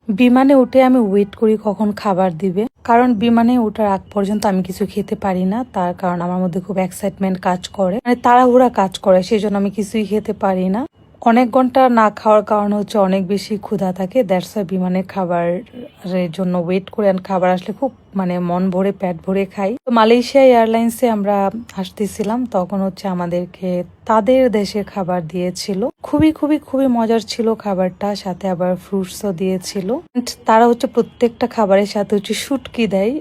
বিমানে উঠে আমি ওয়েট করি কখন খাবার দিবে, কারণ বিমানে ওঠার আগ পর্যন্ত আমি কিছু খেতে পারি না। তার কারণ আমার মধ্যে খুব এক্সাইটমেন্ট কাজ করে, মানে তাড়াহুড়া কাজ করে, সেই জন্য আমি কিছুই খেতে পারি না। অনেক ঘন্টা না খাওয়ার কারণে হচ্ছে অনেক বেশি ক্ষুধা থাকে, দ্যাটস ওয়াই বিমানের খাবারের জন্য ওয়েট করে, খাবার আসলে খুব মানে মন ভরে পেট ভরে খাই। তো মালয়েশিয়া এয়ারলাইন্সে আমরা আসতেছিলাম, তখন হচ্ছে আমাদেরকে তাদের দেশের খাবার দিয়েছিল। খুবই খুবই খুবই মজার ছিল খাবারটা, সাথে আবার ফ্রুটসও দিয়েছিল। তারা হচ্ছে প্রত্যেকটা খাবারের সাথে হচ্ছে শুটকি দেয়,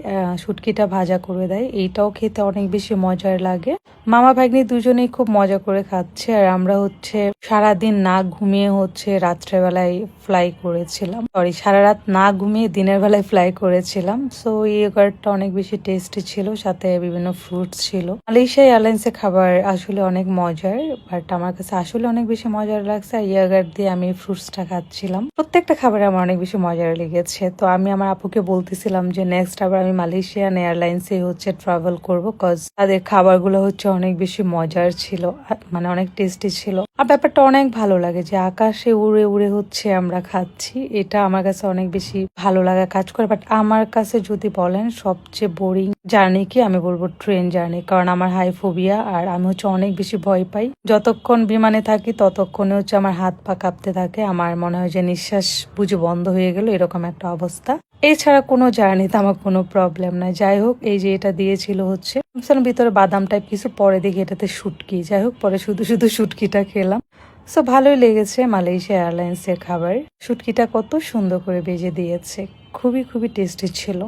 শুটকিটা ভাজা করে দেয়, এইটাও খেতে অনেক বেশি মজার লাগে। মামা ভাগ্নি দুজনেই খুব মজা করে খাচ্ছে, আর আমরা হচ্ছে সারাদিন না ঘুমিয়ে হচ্ছে রাত্রেবেলায় ফ্লাই করেছিলাম, সারা রাত না ঘুমিয়ে দিনের বেলায় ফ্লাই করেছিলাম। সো এই ইয়োগার্টটা অনেক বেশি টেস্টি ছিল, সাথে বিভিন্ন ফ্রুটস ছিল। মালয়েশিয়া এয়ারলাইন্সের খাবার আসলে অনেক মজার, বাট আমার কাছে আসলে অনেক বেশি মজার লাগছে। আর ইয়োগার্ট দিয়ে আমি ফ্রুটসটা খাচ্ছিলাম, প্রত্যেকটা খাবার আমার অনেক বেশি মজার লেগেছে। তো আমি আমার আপুকে বলতেছিলাম যে নেক্সট আবার আমি মালয়েশিয়ান এয়ারলাইন্সে হচ্ছে ট্রাভেল করবো, কজ তাদের খাবারগুলো হচ্ছে অনেক বেশি মজার ছিল, মানে অনেক টেস্টি ছিল। আর ব্যাপারটা অনেক ভালো লাগে যে আকাশে উড়ে উড়ে হচ্ছে আমরা খাচ্ছি, এটা আমার কাছে অনেক বেশি ভালো লাগা কাজ করে। বাট আমার কাছে যদি বলেন সবচেয়ে বোরিং জার্নি কি, আমি বলবো ট্রেন জার্নি, কারণ আমার হাই ফোবিয়া, আর আমি হচ্ছে অনেক বেশি ভয় পাই। যতক্ষণ বিমানে থাকি ততক্ষণে হচ্ছে আমার হাত পা কাঁপতে থাকে, আমার মনে হয় যে নিঃশ্বাস বুঝে বন্ধ হয়ে গেল, এরকম একটা অবস্থা। এছাড়া কোনো জার্নিতে আমার কোনো প্রবলেম নাই। যাই হোক, এই যে এটা দিয়েছিল হচ্ছে ভিতরে বাদাম টাইপ কিছু, পরে দেখি এটাতে শুটকি, যাই হোক পরে শুধু শুধু শুটকিটা খেলাম। সো ভালোই লেগেছে মালয়েশিয়া এয়ারলাইন্সের খাবার, শুটকিটা কত সুন্দর করে ভেজে দিয়েছে, খুবই খুবই টেস্টি ছিল।